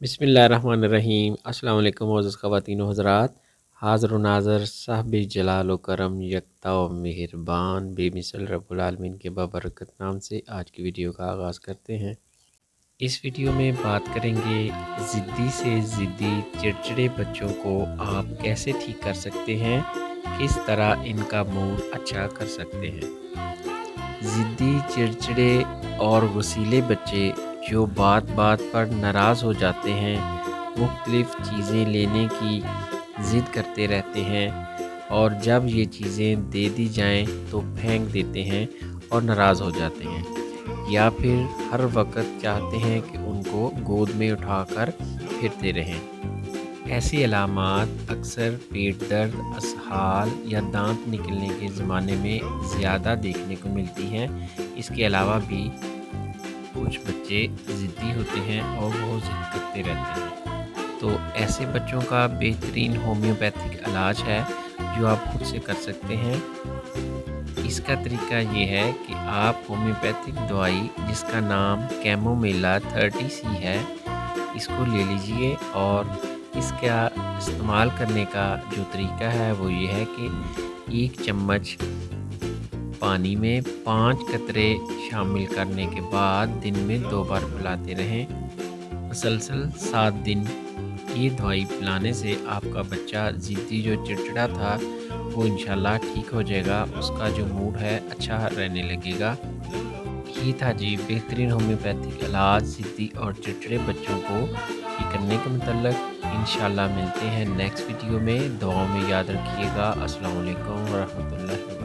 बिस्मिल्लाहिर्रहमानिर्रहीम। अस्सलाम वालेकुम मोअज़्ज़ज़ ख़वातीन व हज़रात। हाज़िर व नाज़िर साहिब जलाल व करम यकता व मेहरबान बेमिसल रब्बुल आलमीन के बाबरकत नाम से आज की वीडियो का आगाज़ करते हैं। इस वीडियो में बात करेंगे ज़िद्दी से ज़िद्दी चिड़चिड़े बच्चों को आप कैसे ठीक कर सकते हैं, किस तरह इनका मूड अच्छा कर सकते हैं। ज़िद्दी, चिड़चिड़े और गुस्सीले बच्चे जो बात बात पर नाराज़ हो जाते हैं, मुख्तलिफ़ चीज़ें लेने की ज़िद करते रहते हैं और जब ये चीज़ें दे दी जाएं तो फेंक देते हैं और नाराज़ हो जाते हैं, या फिर हर वक्त चाहते हैं कि उनको गोद में उठाकर फिरते रहें। ऐसी अलामात अक्सर पेट दर्द, असहाल या दांत निकलने के ज़माने में ज़्यादा देखने को मिलती हैं। इसके अलावा भी कुछ बच्चे ज़िद्दी होते हैं और वो ज़िद करते रहते हैं। तो ऐसे बच्चों का बेहतरीन होम्योपैथिक इलाज है जो आप खुद से कर सकते हैं। इसका तरीका ये है कि आप होम्योपैथिक दवाई जिसका नाम कैमोमिला 30C है, इसको ले लीजिए और इसका इस्तेमाल करने का जो तरीका है वो ये है कि 1 चम्मच पानी में 5 कतरे शामिल करने के बाद दिन में 2 बार पिलाते रहें। मुसलसल 7 दिन ये दवाई पिलाने से आपका बच्चा ज़िद्दी जो चिड़चिड़ा था वो इंशाल्लाह ठीक हो जाएगा, उसका जो मूड है अच्छा रहने लगेगा। ये था जी बेहतरीन होम्योपैथिक इलाज ज़िद्दी और चिड़चिड़े बच्चों को ठीक करने के मतलब। इंशाल्लाह मिलते हैं नेक्स्ट वीडियो में। दुआओं में याद रखिएगा। अस्सलाम वालेकुम व रहमतुल्लाहि